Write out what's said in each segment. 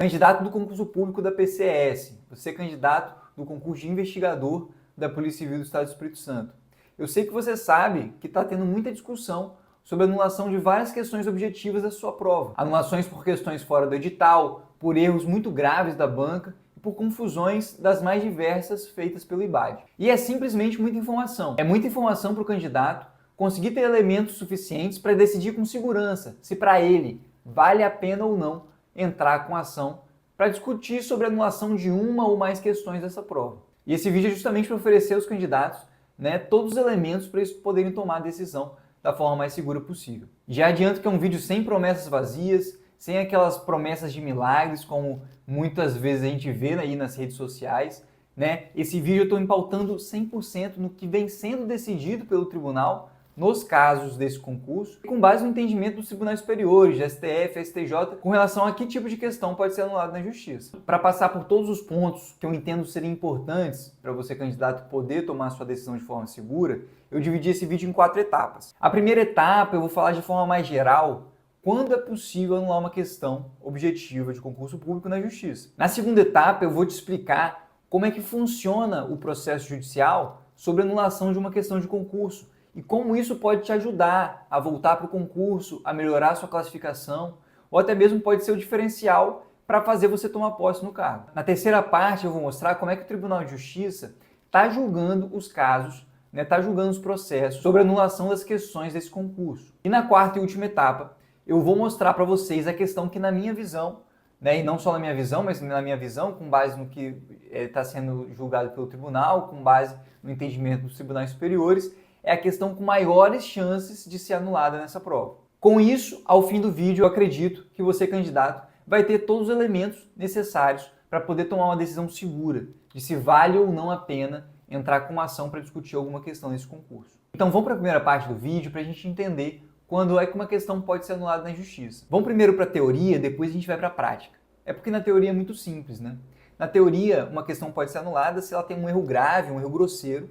Candidato do concurso público da PCS, você é candidato do concurso de investigador da Polícia Civil do Estado do Espírito Santo. Eu sei que você sabe que está tendo muita discussão sobre a anulação de várias questões objetivas da sua prova. Anulações por questões fora do edital, por erros muito graves da banca e por confusões das mais diversas feitas pelo IBAD. E é simplesmente muita informação. É muita informação para o candidato conseguir ter elementos suficientes para decidir com segurança se para ele vale a pena ou não entrar com ação para discutir sobre a anulação de uma ou mais questões dessa prova. E esse vídeo é justamente para oferecer aos candidatos todos os elementos para eles poderem tomar a decisão da forma mais segura possível. Já adianto que é um vídeo sem promessas vazias, sem aquelas promessas de milagres, como muitas vezes a gente vê aí nas redes sociais. Esse vídeo eu estou pautando 100% no que vem sendo decidido pelo tribunal nos casos desse concurso, com base no entendimento dos tribunais superiores, de STF, STJ, com relação a que tipo de questão pode ser anulada na justiça. Para passar por todos os pontos que eu entendo serem importantes para você, candidato, poder tomar a sua decisão de forma segura, eu dividi esse vídeo em 4 etapas. A primeira etapa eu vou falar de forma mais geral quando é possível anular uma questão objetiva de concurso público na justiça. Na segunda etapa eu vou te explicar como é que funciona o processo judicial sobre anulação de uma questão de concurso e como isso pode te ajudar a voltar para o concurso, a melhorar a sua classificação, ou até mesmo pode ser o diferencial para fazer você tomar posse no cargo. Na terceira parte eu vou mostrar como é que o Tribunal de Justiça está julgando os casos, está julgando os processos sobre a anulação das questões desse concurso. E na quarta e última etapa eu vou mostrar para vocês a questão que na minha visão, e não só na minha visão, mas na minha visão, com base no que está sendo julgado pelo tribunal, com base no entendimento dos tribunais superiores, é a questão com maiores chances de ser anulada nessa prova. Com isso, ao fim do vídeo, eu acredito que você, candidato, vai ter todos os elementos necessários para poder tomar uma decisão segura de se vale ou não a pena entrar com uma ação para discutir alguma questão nesse concurso. Então vamos para a primeira parte do vídeo para a gente entender quando é que uma questão pode ser anulada na justiça. Vamos primeiro para a teoria, depois a gente vai para a prática. É porque na teoria é muito simples, Na teoria, uma questão pode ser anulada se ela tem um erro grave, um erro grosseiro,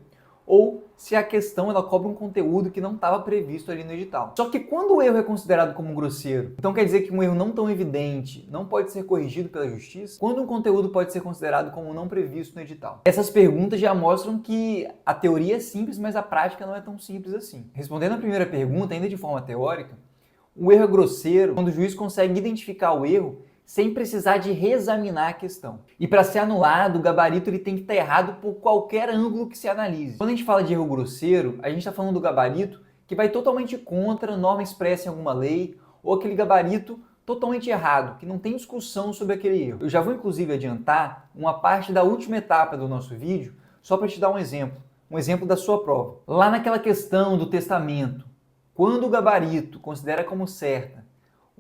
ou se a questão ela cobra um conteúdo que não estava previsto ali no edital. Só que quando o erro é considerado como grosseiro, então quer dizer que um erro não tão evidente não pode ser corrigido pela justiça? Quando um conteúdo pode ser considerado como não previsto no edital? Essas perguntas já mostram que a teoria é simples, mas a prática não é tão simples assim. Respondendo a primeira pergunta, ainda de forma teórica, o erro é grosseiro quando o juiz consegue identificar o erro sem precisar de reexaminar a questão. E para ser anulado, o gabarito ele tem que estar errado por qualquer ângulo que se analise. Quando a gente fala de erro grosseiro, a gente está falando do gabarito que vai totalmente contra a norma expressa em alguma lei, ou aquele gabarito totalmente errado, que não tem discussão sobre aquele erro. Eu já vou inclusive adiantar uma parte da última etapa do nosso vídeo, só para te dar um exemplo da sua prova. Lá naquela questão do testamento, quando o gabarito considera como certa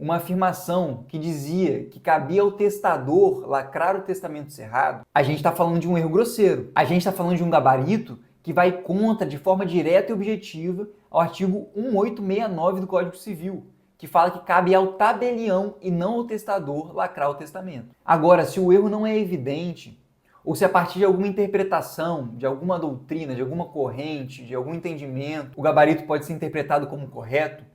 uma afirmação que dizia que cabia ao testador lacrar o testamento cerrado, a gente está falando de um erro grosseiro. A gente está falando de um gabarito que vai contra, de forma direta e objetiva, ao artigo 1869 do Código Civil, que fala que cabe ao tabelião e não ao testador lacrar o testamento. Agora, se o erro não é evidente, ou se a partir de alguma interpretação, de alguma doutrina, de alguma corrente, de algum entendimento, o gabarito pode ser interpretado como correto,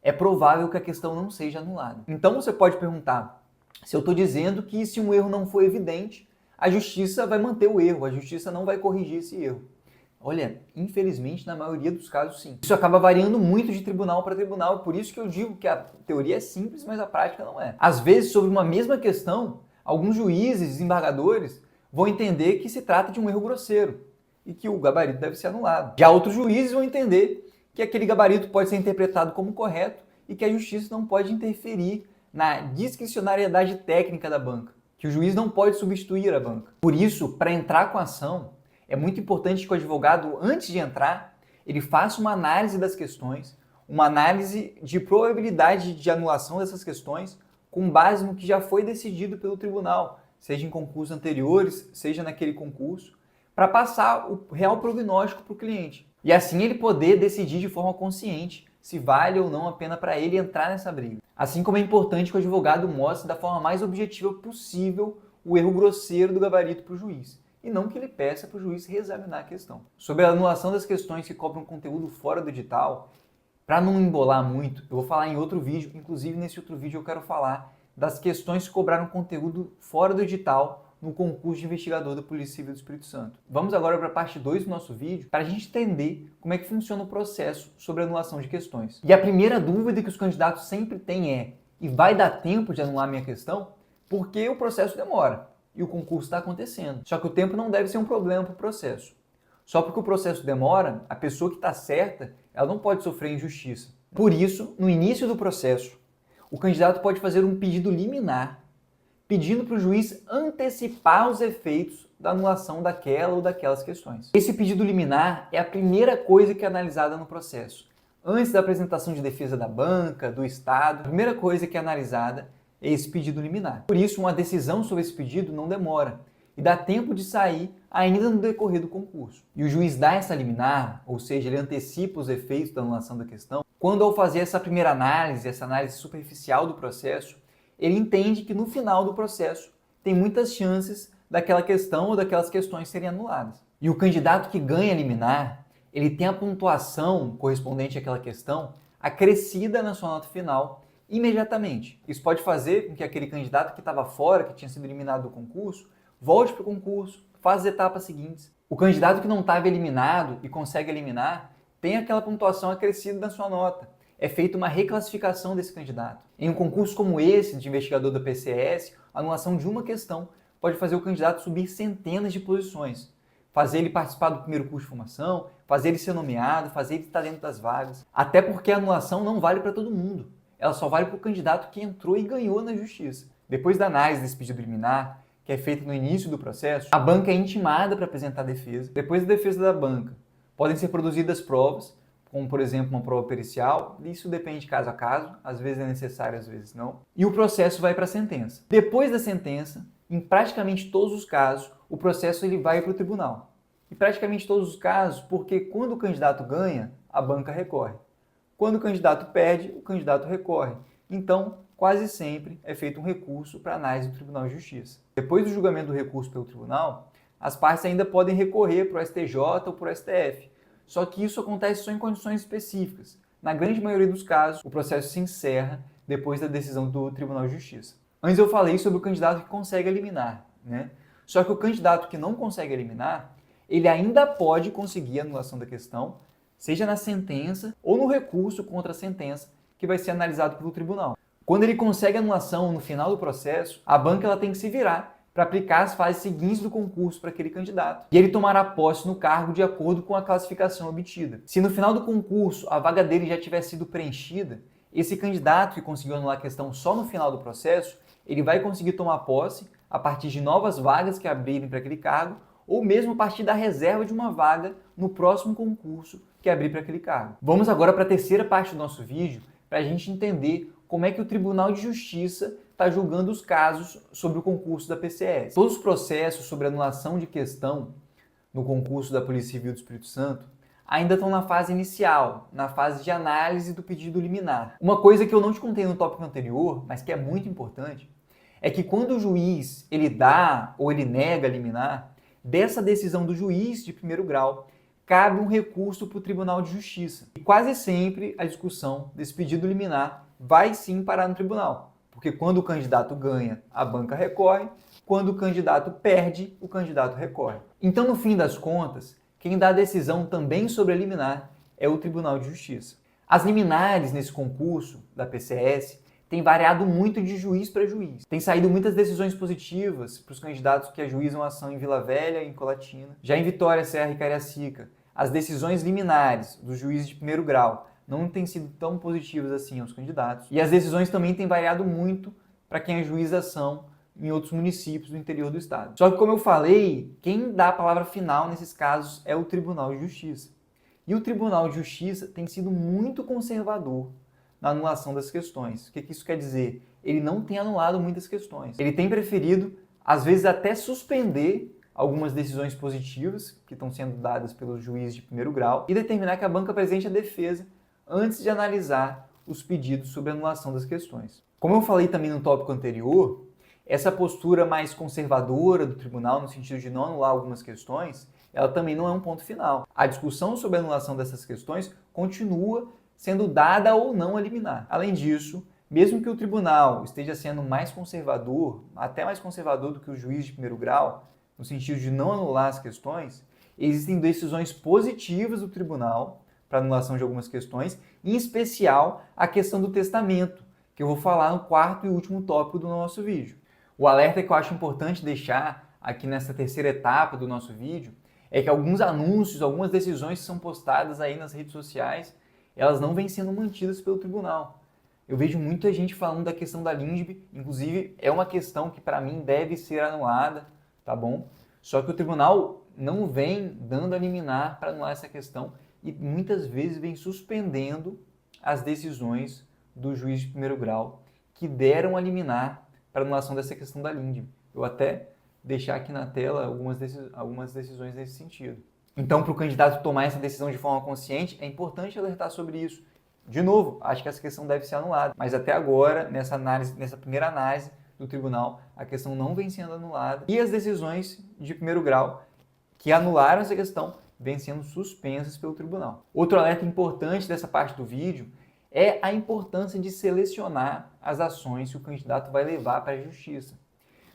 é provável que a questão não seja anulada. Então você pode perguntar, se eu estou dizendo que se um erro não for evidente, a justiça vai manter o erro, a justiça não vai corrigir esse erro. Olha, infelizmente na maioria dos casos sim. Isso acaba variando muito de tribunal para tribunal, por isso que eu digo que a teoria é simples, mas a prática não é. Às vezes, sobre uma mesma questão, alguns juízes, desembargadores, vão entender que se trata de um erro grosseiro e que o gabarito deve ser anulado. Já outros juízes vão entender que aquele gabarito pode ser interpretado como correto e que a justiça não pode interferir na discricionariedade técnica da banca, que o juiz não pode substituir a banca. Por isso, para entrar com a ação, é muito importante que o advogado, antes de entrar, ele faça uma análise das questões, uma análise de probabilidade de anulação dessas questões com base no que já foi decidido pelo tribunal, seja em concursos anteriores, seja naquele concurso, para passar o real prognóstico para o cliente. E assim ele poder decidir de forma consciente se vale ou não a pena para ele entrar nessa briga. Assim como é importante que o advogado mostre da forma mais objetiva possível o erro grosseiro do gabarito para o juiz, e não que ele peça para o juiz reexaminar a questão. Sobre a anulação das questões que cobram conteúdo fora do edital, para não embolar muito, eu vou falar em outro vídeo, inclusive nesse outro vídeo eu quero falar das questões que cobraram conteúdo fora do edital no concurso de investigador da Polícia Civil do Espírito Santo. Vamos agora para a parte 2 do nosso vídeo, para a gente entender como é que funciona o processo sobre anulação de questões. E a primeira dúvida que os candidatos sempre têm é: e vai dar tempo de anular minha questão? Porque o processo demora e o concurso está acontecendo. Só que o tempo não deve ser um problema para o processo. Só porque o processo demora, a pessoa que está certa, ela não pode sofrer injustiça. Por isso, no início do processo, o candidato pode fazer um pedido liminar, pedindo para o juiz antecipar os efeitos da anulação daquela ou daquelas questões. Esse pedido liminar é a primeira coisa que é analisada no processo. Antes da apresentação de defesa da banca, do Estado, a primeira coisa que é analisada é esse pedido liminar. Por isso, uma decisão sobre esse pedido não demora e dá tempo de sair ainda no decorrer do concurso. E o juiz dá essa liminar, ou seja, ele antecipa os efeitos da anulação da questão, quando ao fazer essa primeira análise, essa análise superficial do processo, ele entende que no final do processo tem muitas chances daquela questão ou daquelas questões serem anuladas. E o candidato que ganha liminar, ele tem a pontuação correspondente àquela questão acrescida na sua nota final imediatamente. Isso pode fazer com que aquele candidato que estava fora, que tinha sido eliminado do concurso, volte para o concurso, faça as etapas seguintes. O candidato que não estava eliminado e consegue eliminar, tem aquela pontuação acrescida na sua nota. É feita uma reclassificação desse candidato. Em um concurso como esse, de investigador da PCS, a anulação de uma questão pode fazer o candidato subir centenas de posições, fazer ele participar do primeiro curso de formação, fazer ele ser nomeado, fazer ele estar dentro das vagas. Até porque a anulação não vale para todo mundo. Ela só vale para o candidato que entrou e ganhou na justiça. Depois da análise desse pedido liminar, que é feita no início do processo, a banca é intimada para apresentar a defesa. Depois da defesa da banca, podem ser produzidas provas, como, por exemplo, uma prova pericial. Isso depende de caso a caso, às vezes é necessário, às vezes não. E o processo vai para a sentença. Depois da sentença, em praticamente todos os casos, o processo ele vai para o tribunal. Em praticamente todos os casos, porque quando o candidato ganha, a banca recorre. Quando o candidato perde, o candidato recorre. Então, quase sempre é feito um recurso para análise do Tribunal de Justiça. Depois do julgamento do recurso pelo tribunal, as partes ainda podem recorrer para o STJ ou para o STF. Só que isso acontece só em condições específicas. Na grande maioria dos casos, o processo se encerra depois da decisão do Tribunal de Justiça. Antes eu falei sobre o candidato que consegue eliminar, né? Só que o candidato que não consegue eliminar, ele ainda pode conseguir a anulação da questão, seja na sentença ou no recurso contra a sentença, que vai ser analisado pelo tribunal. Quando ele consegue a anulação no final do processo, a banca ela tem que se virar para aplicar as fases seguintes do concurso para aquele candidato. E ele tomará posse no cargo de acordo com a classificação obtida. Se no final do concurso a vaga dele já tiver sido preenchida, esse candidato que conseguiu anular a questão só no final do processo, ele vai conseguir tomar posse a partir de novas vagas que abrirem para aquele cargo, ou mesmo a partir da reserva de uma vaga no próximo concurso que abrir para aquele cargo. Vamos agora para a terceira parte do nosso vídeo, para a gente entender como é que o Tribunal de Justiça está julgando os casos sobre o concurso da PCS. Todos os processos sobre anulação de questão no concurso da Polícia Civil do Espírito Santo ainda estão na fase inicial, na fase de análise do pedido liminar. Uma coisa que eu não te contei no tópico anterior, mas que é muito importante, é que quando o juiz ele dá ou ele nega a liminar, dessa decisão do juiz de primeiro grau, cabe um recurso para o Tribunal de Justiça. E quase sempre a discussão desse pedido liminar vai sim parar no tribunal, porque quando o candidato ganha, a banca recorre, quando o candidato perde, o candidato recorre. Então, no fim das contas, quem dá a decisão também sobre a liminar é o Tribunal de Justiça. As liminares nesse concurso da PCS têm variado muito de juiz para juiz. Tem saído muitas decisões positivas para os candidatos que ajuizam a ação em Vila Velha e em Colatina. Já em Vitória, Serra e Cariacica, as decisões liminares dos juízes de primeiro grau não têm sido tão positivas assim aos candidatos. E as decisões também têm variado muito para quem ajuiza ação em outros municípios do interior do estado. Só que, como eu falei, quem dá a palavra final nesses casos é o Tribunal de Justiça. E o Tribunal de Justiça tem sido muito conservador na anulação das questões. O que isso quer dizer? Ele não tem anulado muitas questões. Ele tem preferido, às vezes, até suspender algumas decisões positivas que estão sendo dadas pelos juízes de primeiro grau e determinar que a banca apresente a defesa antes de analisar os pedidos sobre anulação das questões. Como eu falei também no tópico anterior, essa postura mais conservadora do tribunal, no sentido de não anular algumas questões, ela também não é um ponto final. A discussão sobre a anulação dessas questões continua sendo dada ou não a liminar. Além disso, mesmo que o tribunal esteja sendo mais conservador, até mais conservador do que o juiz de primeiro grau, no sentido de não anular as questões, existem decisões positivas do tribunal para anulação de algumas questões, em especial a questão do testamento, que eu vou falar no quarto e último tópico do nosso vídeo. O alerta que eu acho importante deixar aqui nessa terceira etapa do nosso vídeo é que alguns anúncios, algumas decisões que são postadas aí nas redes sociais, elas não vêm sendo mantidas pelo tribunal. Eu vejo muita gente falando da questão da LINDB, inclusive é uma questão que para mim deve ser anulada, tá bom? Só que o tribunal não vem dando a liminar para anular essa questão e muitas vezes vem suspendendo as decisões do juiz de primeiro grau que deram a liminar para anulação dessa questão da LINDB. Eu até deixar aqui na tela algumas decisões nesse sentido. Então, para o candidato tomar essa decisão de forma consciente, é importante alertar sobre isso. De novo, acho que essa questão deve ser anulada, mas até agora, nessa primeira análise do tribunal, a questão não vem sendo anulada e as decisões de primeiro grau que anularam essa questão vêm sendo suspensas pelo tribunal. Outro alerta importante dessa parte do vídeo é a importância de selecionar as ações que o candidato vai levar para a justiça.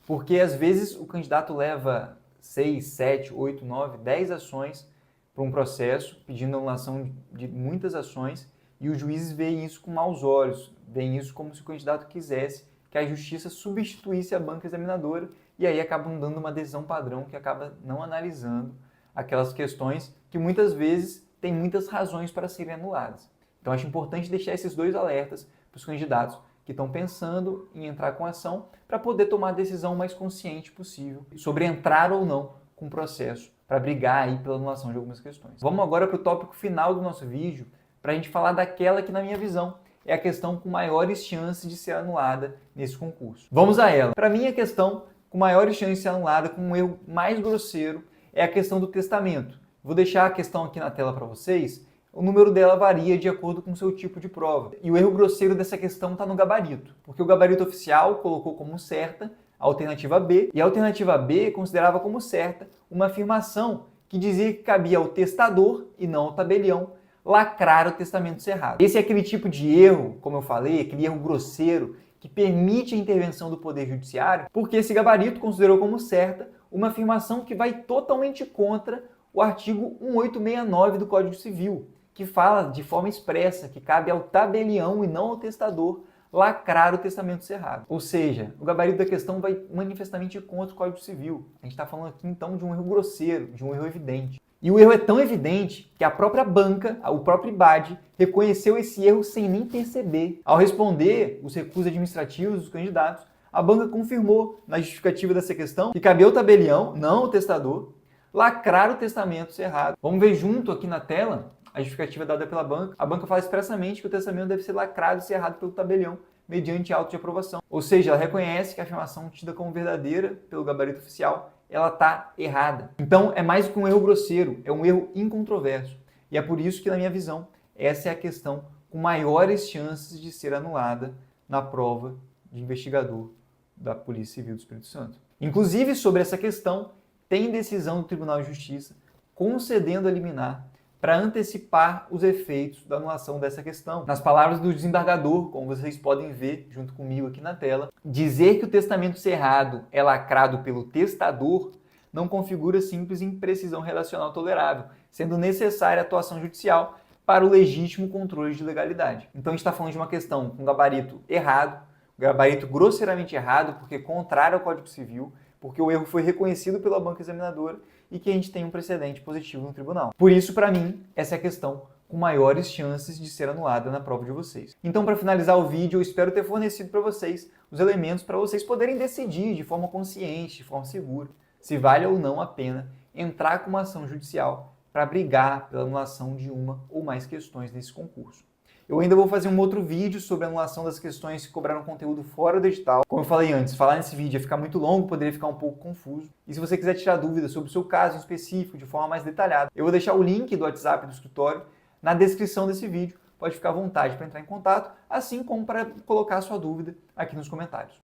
Porque às vezes o candidato leva 6, 7, 8, 9, 10 ações para um processo, pedindo anulação de muitas ações, e os juízes veem isso com maus olhos, veem isso como se o candidato quisesse que a justiça substituísse a banca examinadora e aí acabam dando uma decisão padrão que acaba não analisando aquelas questões que muitas vezes têm muitas razões para serem anuladas. Então acho importante deixar esses dois alertas para os candidatos que estão pensando em entrar com ação para poder tomar a decisão mais consciente possível sobre entrar ou não com o processo para brigar aí pela anulação de algumas questões. Vamos agora para o tópico final do nosso vídeo, para a gente falar daquela que, na minha visão, é a questão com maiores chances de ser anulada nesse concurso. Vamos a ela. Para mim, a questão com maiores chances de ser anulada, com um erro mais grosseiro, é a questão do testamento. Vou deixar a questão aqui na tela para vocês. O número dela varia de acordo com o seu tipo de prova. E o erro grosseiro dessa questão está no gabarito, porque o gabarito oficial colocou como certa a alternativa B, e a alternativa B considerava como certa uma afirmação que dizia que cabia ao testador, e não ao tabelião, lacrar o testamento cerrado. Esse é aquele tipo de erro, como eu falei, aquele erro grosseiro que permite a intervenção do Poder Judiciário, porque esse gabarito considerou como certa uma afirmação que vai totalmente contra o artigo 1869 do Código Civil, que fala de forma expressa que cabe ao tabelião e não ao testador lacrar o testamento cerrado. Ou seja, o gabarito da questão vai manifestamente contra o Código Civil. A gente está falando aqui então de um erro grosseiro, de um erro evidente. E o erro é tão evidente que a própria banca, o próprio IBAD, reconheceu esse erro sem nem perceber. Ao responder os recursos administrativos dos candidatos, a banca confirmou na justificativa dessa questão que cabia ao tabelião, não ao testador, lacrar o testamento cerrado. Vamos ver junto aqui na tela a justificativa dada pela banca. A banca fala expressamente que o testamento deve ser lacrado e cerrado pelo tabelião, mediante auto de aprovação. Ou seja, ela reconhece que a afirmação tida como verdadeira pelo gabarito oficial, ela está errada. Então, é mais do que um erro grosseiro, é um erro incontroverso. E é por isso que, na minha visão, essa é a questão com maiores chances de ser anulada na prova de investigador da Polícia Civil do Espírito Santo. Inclusive, sobre essa questão, tem decisão do Tribunal de Justiça concedendo a liminar para antecipar os efeitos da anulação dessa questão. Nas palavras do desembargador, como vocês podem ver junto comigo aqui na tela, dizer que o testamento cerrado é lacrado pelo testador não configura simples imprecisão relacional tolerável, sendo necessária a atuação judicial para o legítimo controle de legalidade. Então a gente está falando de uma questão com gabarito errado, gabarito grosseiramente errado, porque é contrário ao Código Civil, porque o erro foi reconhecido pela banca examinadora e que a gente tem um precedente positivo no tribunal. Por isso, para mim, essa é a questão com maiores chances de ser anulada na prova de vocês. Então, para finalizar o vídeo, eu espero ter fornecido para vocês os elementos para vocês poderem decidir de forma consciente, de forma segura, se vale ou não a pena entrar com uma ação judicial para brigar pela anulação de uma ou mais questões nesse concurso. Eu ainda vou fazer um outro vídeo sobre a anulação das questões que cobraram conteúdo fora do edital. Como eu falei antes, falar nesse vídeo ia ficar muito longo, poderia ficar um pouco confuso. E se você quiser tirar dúvidas sobre o seu caso em específico, de forma mais detalhada, eu vou deixar o link do WhatsApp do escritório na descrição desse vídeo. Pode ficar à vontade para entrar em contato, assim como para colocar a sua dúvida aqui nos comentários.